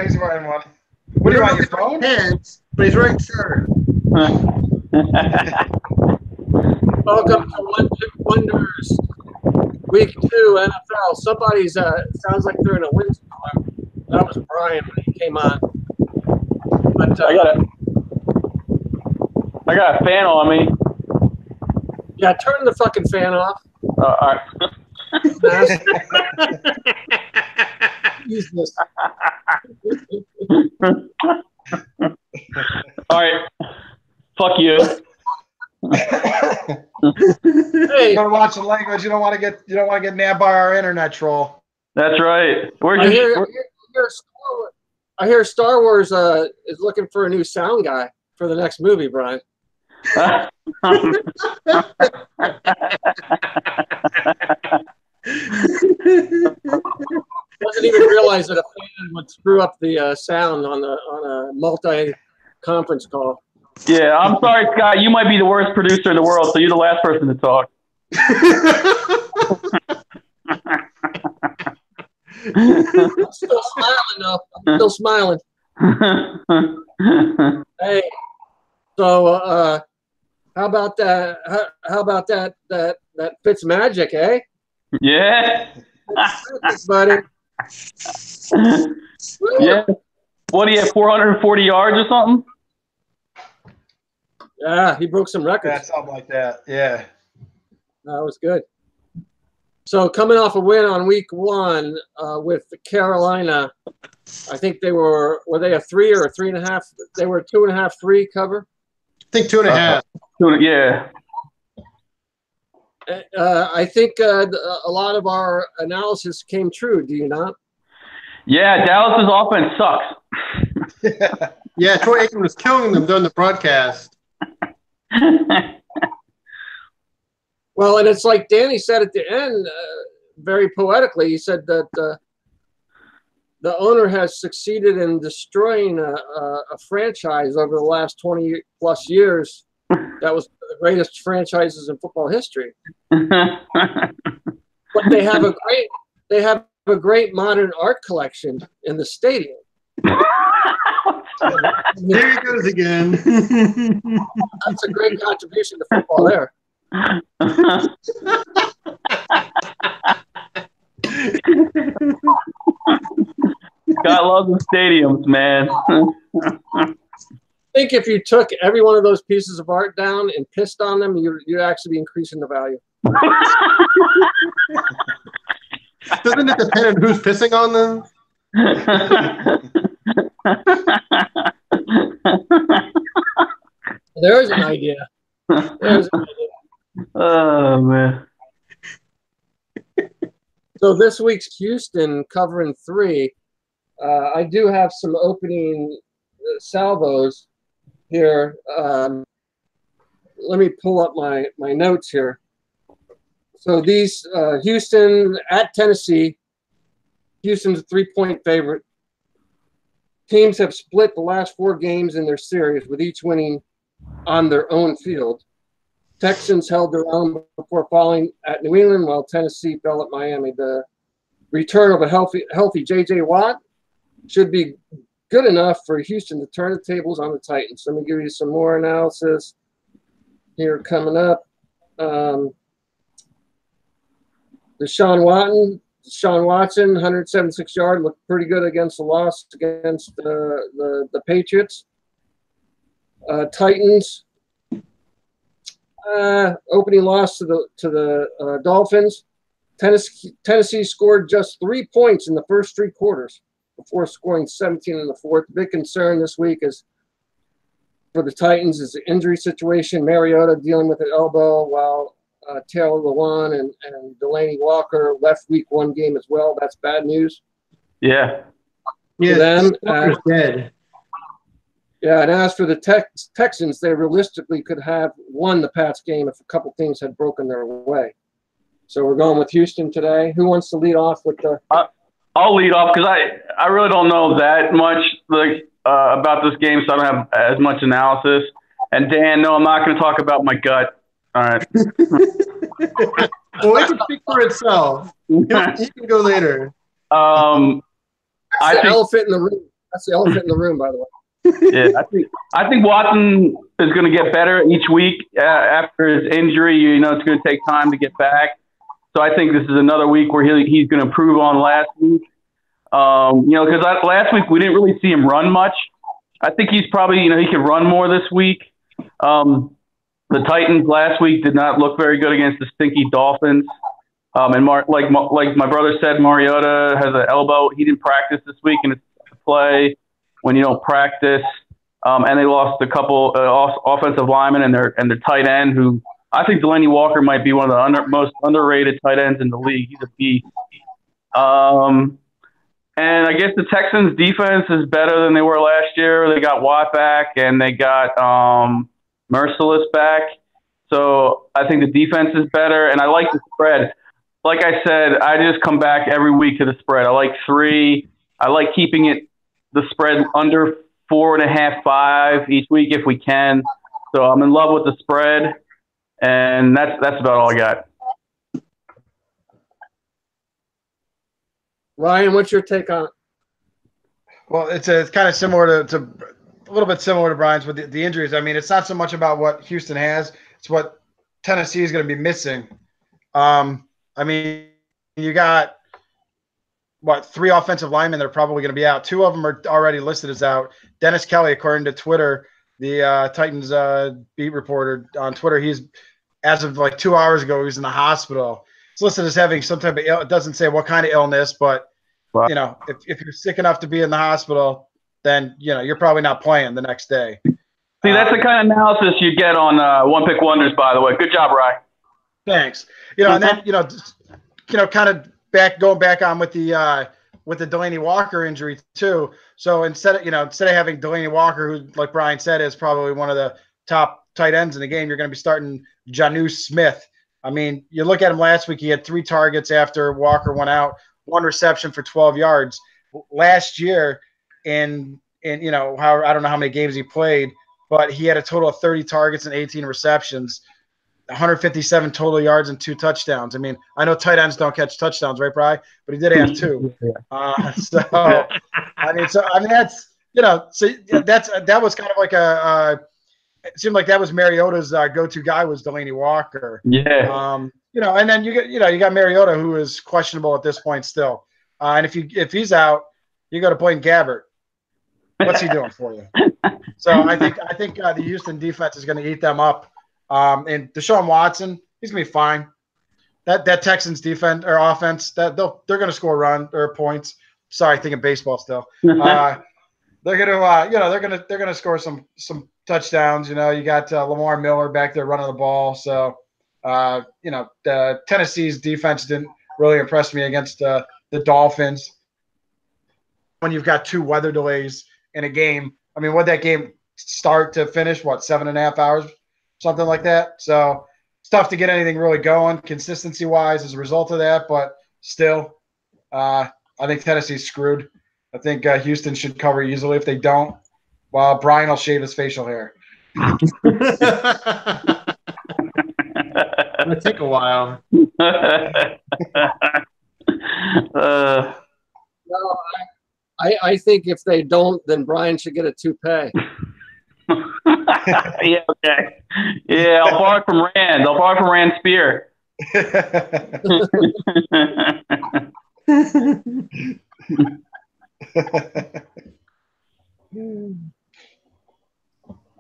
he's wearing one. What do you want, your phone? Pants, but he's wearing a shirt. Welcome to One Hit Wonders, Week 2 NFL. Somebody's sounds like they're in a windstorm. That was Brian when he came on. But I got a fan on me. Yeah, turn the fucking fan off. All right. Jesus. All right. Fuck you. Hey, You gotta watch the language. You don't want to get nabbed by our internet troll. That's right. I hear Star Wars is looking for a new sound guy for the next movie, Brian. Doesn't even realize that a fan would screw up the sound on a multi-conference call. Yeah, I'm sorry, Scott. You might be the worst producer in the world, so you're the last person to talk. I'm still smiling, though. I'm still smiling. Hey, so how about that? How about that Fitz magic, eh? Yeah. Buddy. Yeah. What do you have, 440 yards or something? Yeah, he broke some records. Yeah, something like that. Yeah. That was good. So coming off a win on week 1 with Carolina, I think they were they a 3 or a 3.5? They were 2.5, 3 cover. I think 2.5. Yeah. I think a lot of our analysis came true. Do you not? Yeah, Dallas's offense sucks. Yeah, Troy Aikman was killing them during the broadcast. Well, and it's like Danny said at the end, very poetically, he said that the owner has succeeded in destroying a franchise over the last 20 plus years. That was the greatest franchises in football history. But they have a great modern art collection in the stadium. There he goes again. That's a great contribution to football there. God loves the stadiums, man. I think if you took every one of those pieces of art down and pissed on them, you'd actually be increasing the value. Doesn't it depend on who's pissing on them? There's an idea. Oh, man. So this week's Houston covering 3. I do have some opening salvos here. Let me pull up my notes here. So these Houston at Tennessee. Houston's a 3-point favorite. Teams have split the last 4 games in their series, with each winning on their own field. Texans held their own before falling at New England, while Tennessee fell at Miami. The return of a healthy J.J. Watt should be good enough for Houston to turn the tables on the Titans. Let me give you some more analysis here coming up. Deshaun Watson, 176 yards, looked pretty good against the loss against the Patriots. Titans, opening loss to the Dolphins. Tennessee scored just 3 points in the first 3 quarters before scoring 17 in the fourth. The big concern this week is for the Titans is the injury situation. Mariota dealing with an elbow, while Taylor Lewan and Delaney Walker left week 1 game as well. That's bad news. Yeah. Yeah, them, Walker's dead. Yeah, and as for the Texans, they realistically could have won the Pats game if a couple things had broken their way. So we're going with Houston today. Who wants to lead off with the? I'll lead off because I really don't know that much about this game, so I don't have as much analysis. And Dan, no, I'm not going to talk about my gut. All right. Well, it can speak for itself. You can go later. I think elephant in the room. That's the elephant in the room, by the way. Yeah, I think Watson is going to get better each week after his injury. You know, it's going to take time to get back. So I think this is another week where he's going to improve on last week. You know, because last week we didn't really see him run much. I think he's probably, you know, he can run more this week. The Titans last week did not look very good against the stinky Dolphins. And like my brother said, Mariota has an elbow. He didn't practice this week, and it's a play when you don't practice. And they lost a couple offensive linemen and their tight end, who I think Delaney Walker might be one of the most underrated tight ends in the league. He's a beast. And I guess the Texans' defense is better than they were last year. They got Watt back, and they got Merciless back. So I think the defense is better, and I like the spread. Like I said, I just come back every week to the spread. I like 3. I like keeping the spread under 4.5, 5 each week if we can. So I'm in love with the spread, and that's about all I got. Ryan, what's your take on it? Well, it's kind of similar to a little bit similar to Brian's with the injuries. I mean, it's not so much about what Houston has; it's what Tennessee is going to be missing. I mean, you got what 3 offensive linemen that are probably going to be out. 2 of them are already listed as out. Dennis Kelly, according to Twitter, the Titans beat reporter on Twitter, he's as of like 2 hours ago, he was in the hospital. It's listed as having some type of it doesn't say what kind of illness, but you know, if you're sick enough to be in the hospital, then you know you're probably not playing the next day. See, that's the kind of analysis you get on One Pick Wonders, by the way. Good job, Ryan. Thanks. You know, and then you know, kind of going back on with the Delaney Walker injury too. So instead of having Delaney Walker, who like Brian said is probably one of the top tight ends in the game, you're going to be starting Jonnu Smith. I mean, you look at him last week, he had 3 targets after Walker went out, 1 reception for 12 yards. Last year, in you know, I don't know how many games he played, but he had a total of 30 targets and 18 receptions, 157 total yards and 2 touchdowns. I mean, I know tight ends don't catch touchdowns, right, Bri? But he did have 2. I mean, that's, you know, so that was kind of like it seemed like that was Mariota's go-to guy was Delaney Walker. Yeah. You know, and then you got Mariota, who is questionable at this point still. And if he's out, you got to Blaine Gabbert. What's he doing for you? So I think the Houston defense is going to eat them up. And Deshaun Watson, he's gonna be fine. That Texans defense or offense, that they're gonna score points. Sorry, thinking baseball still. They're gonna score some touchdowns. You know, you got Lamar Miller back there running the ball. So you know, the Tennessee's defense didn't really impress me against the Dolphins. When you've got 2 weather delays in a game, I mean, what that game start to finish? What, 7.5 hours? Something like that. So it's tough to get anything really going consistency-wise as a result of that. But still, I think Tennessee's screwed. I think Houston should cover easily. If they don't, well, Brian will shave his facial hair. It'll take a while. No, I think if they don't, then Brian should get a toupee. Yeah, okay. Yeah, I'll borrow it from Rand. I'll borrow it from Rand Spear.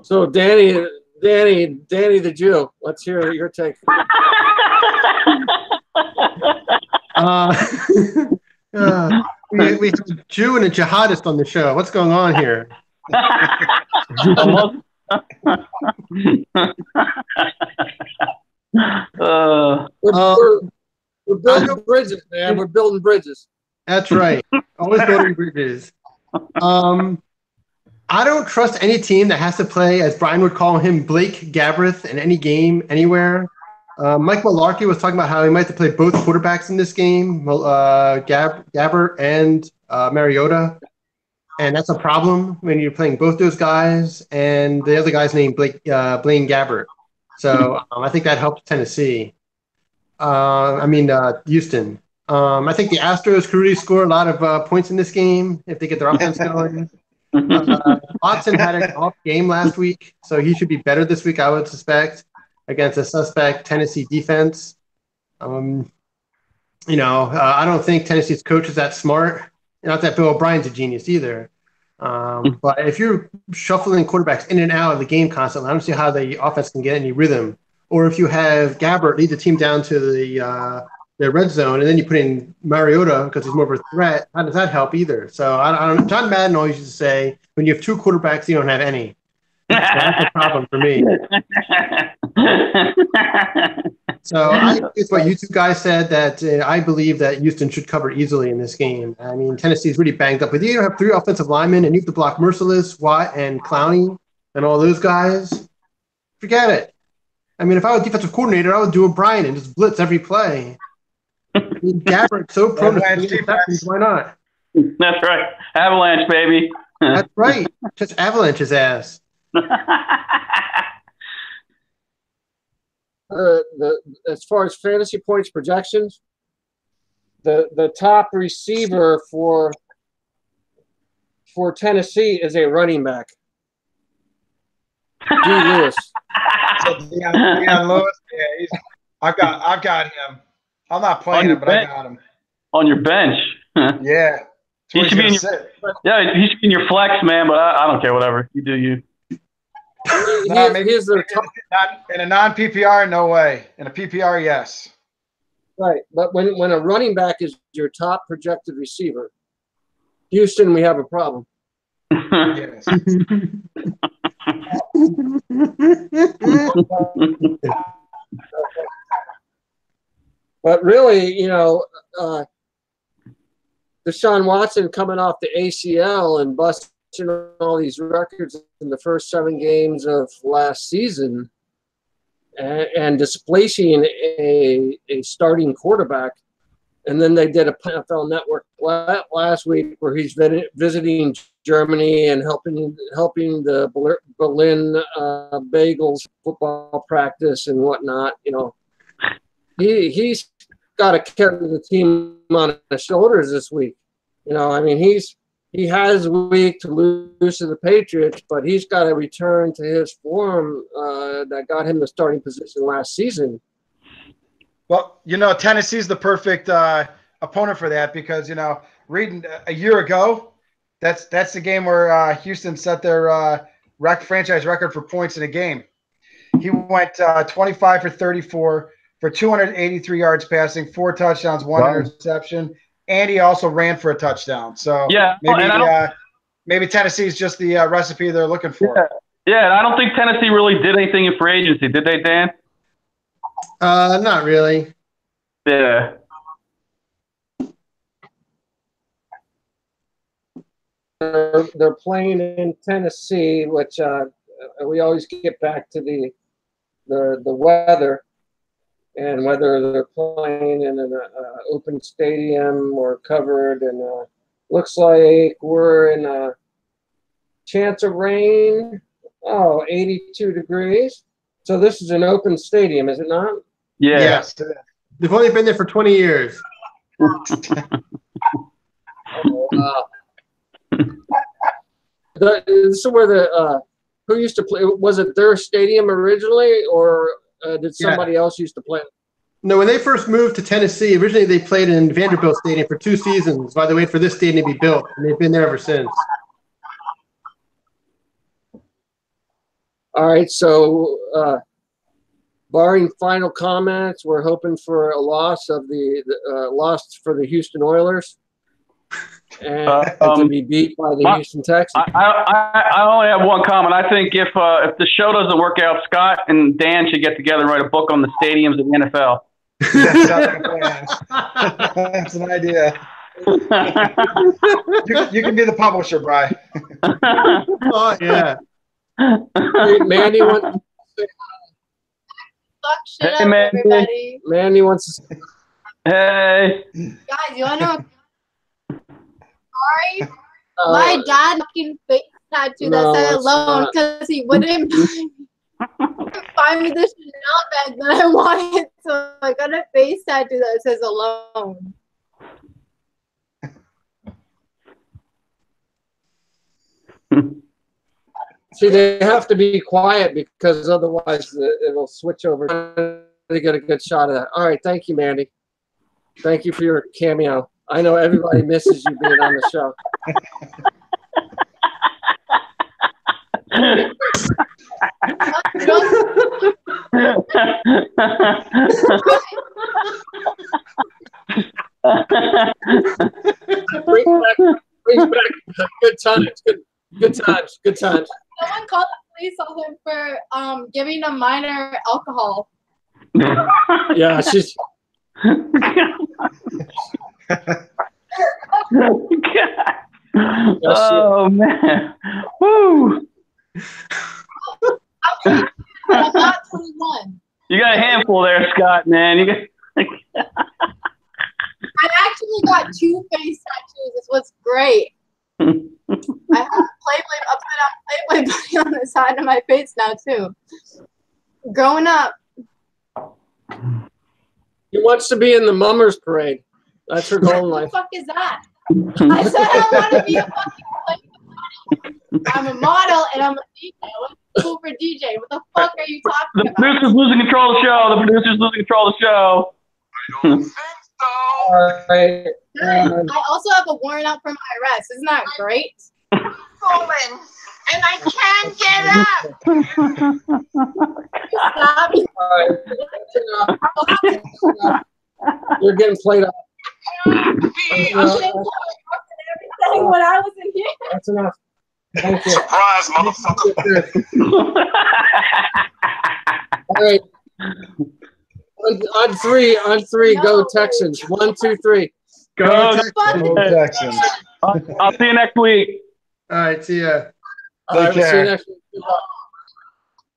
So Danny the Jew, let's hear your take. We have a Jew and a jihadist on the show. What's going on here? We're building bridges, man. We're building bridges. That's right. Always building bridges. I don't trust any team that has to play, as Brian would call him, Blake Gabbert in any game, anywhere. Mike Mularkey was talking about how he might have to play both quarterbacks in this game, Gabbert and Mariota. And that's a problem when you're playing both those guys, and the other guy's named Blaine Gabbert. So I think that helps Tennessee. Houston. I think the Astros could really score a lot of points in this game if they get their offense going. Watson had an off game last week, so he should be better this week, I would suspect, against a suspect Tennessee defense. I don't think Tennessee's coach is that smart. Not that Bill O'Brien's a genius either. But if you're shuffling quarterbacks in and out of the game constantly, I don't see how the offense can get any rhythm. Or if you have Gabbert lead the team down to the red zone, and then you put in Mariota because he's more of a threat, how does that help either? So I don't know. John Madden always used to say, when you have two quarterbacks, you don't have any. So that's a problem for me. So it's what you two guys said, that I believe that Houston should cover easily in this game. I mean, Tennessee's really banged up. But you have three offensive linemen, and you have to block Merciless, Watt, and Clowney, and all those guys. Forget it. I mean, if I was a defensive coordinator, I would do O'Brien and just blitz every play. I mean, Gabbert's so prone to interceptions. Why not? That's right. Avalanche, baby. That's right. Just avalanche his ass. As far as fantasy points projections, the top receiver for Tennessee is a running back, D. Lewis. So Deion Lewis, yeah, I've got him. I'm not playing him, but I got him on your bench. Yeah, he should be in your flex, man. But I don't care. Whatever you do, you. Here's in a non-PPR, no way. In a PPR, yes. Right, but when a running back is your top projected receiver, Houston, we have a problem. Yes. But really, Deshaun Watson coming off the ACL and busting all these records in the first 7 games of last season and displacing a starting quarterback. And then they did a NFL Network last week where he's visiting Germany and helping the Berlin Bagels football practice and whatnot. He's got to carry the team on his shoulders this week. He has a week to lose to the Patriots, but he's got to return to his form that got him the starting position last season. Well, Tennessee's the perfect opponent for that because, reading a year ago, that's the game where Houston set their franchise record for points in a game. He went 25 for 34 for 283 yards passing, 4 touchdowns, 1 interception. And he also ran for a touchdown. So maybe Tennessee's just the recipe they're looking for. Yeah, and I don't think Tennessee really did anything in free agency, did they, Dan? Not really. Yeah. They're playing in Tennessee, which we always get back to the weather. And whether they're playing in an open stadium or covered, and looks like we're in a chance of rain. 82 degrees. So this is an open stadium, is it not? Yeah. Yes. They've only been there for 20 years. This is where who used to play? Was it their stadium originally, or did somebody else used to play? No, when they first moved to Tennessee, originally they played in Vanderbilt Stadium for 2 seasons while they waited for this stadium to be built, and they've been there ever since. All right, so barring final comments, we're hoping for a loss of loss for the Houston Oilers and to be beat by the Houston Texans. I only have one comment. I think if the show doesn't work out, Scott and Dan should get together and write a book on the stadiums of the NFL. That's an idea. You can be the publisher, Bri. Oh, yeah. Mandy wants to say hi. Mandy. Everybody. Mandy wants to say hey. Guys, you want to know? Sorry. My dad fucking face tattoo that said alone because he wouldn't find me the Chanel bag that I wanted. So I got a face tattoo that says alone. See, they have to be quiet because otherwise it'll switch over. They get a good shot of that. All right, thank you, Mandy. Thank you for your cameo. I know everybody misses you being on the show. Brings back good times. Good times. Good times. Someone called the police on him for giving a minor alcohol. Yeah, she's. Oh man! Woo! I'm not 21. You got a handful there, Scott. Man, you got. I actually got 2 face tattoos. This was great. I have Playboy upside down Playboy bunny on the side of my face now too. Growing up. He wants to be in the Mummers Parade. That's her goal in life. What the fuck is that? I said I want to be a fucking Playboy bunny. I'm a model and I'm a DJ. What's cool for DJ? What the fuck are you talking The about? producer's losing control of the show. The producer's losing control of the show. All right. I also have a warrant out for my arrest. Isn't that great? Fallen, and I can't get up. Stop. All right. You're getting played up. Everything when I was in here. That's enough. Thank you. Surprise, motherfucker. All right. On three, No. go Texans. 1, 2, 3. Go Texans. Go Texans. I'll see you next week. All right, see ya. All right, we'll see you care. next week.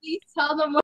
Please tell them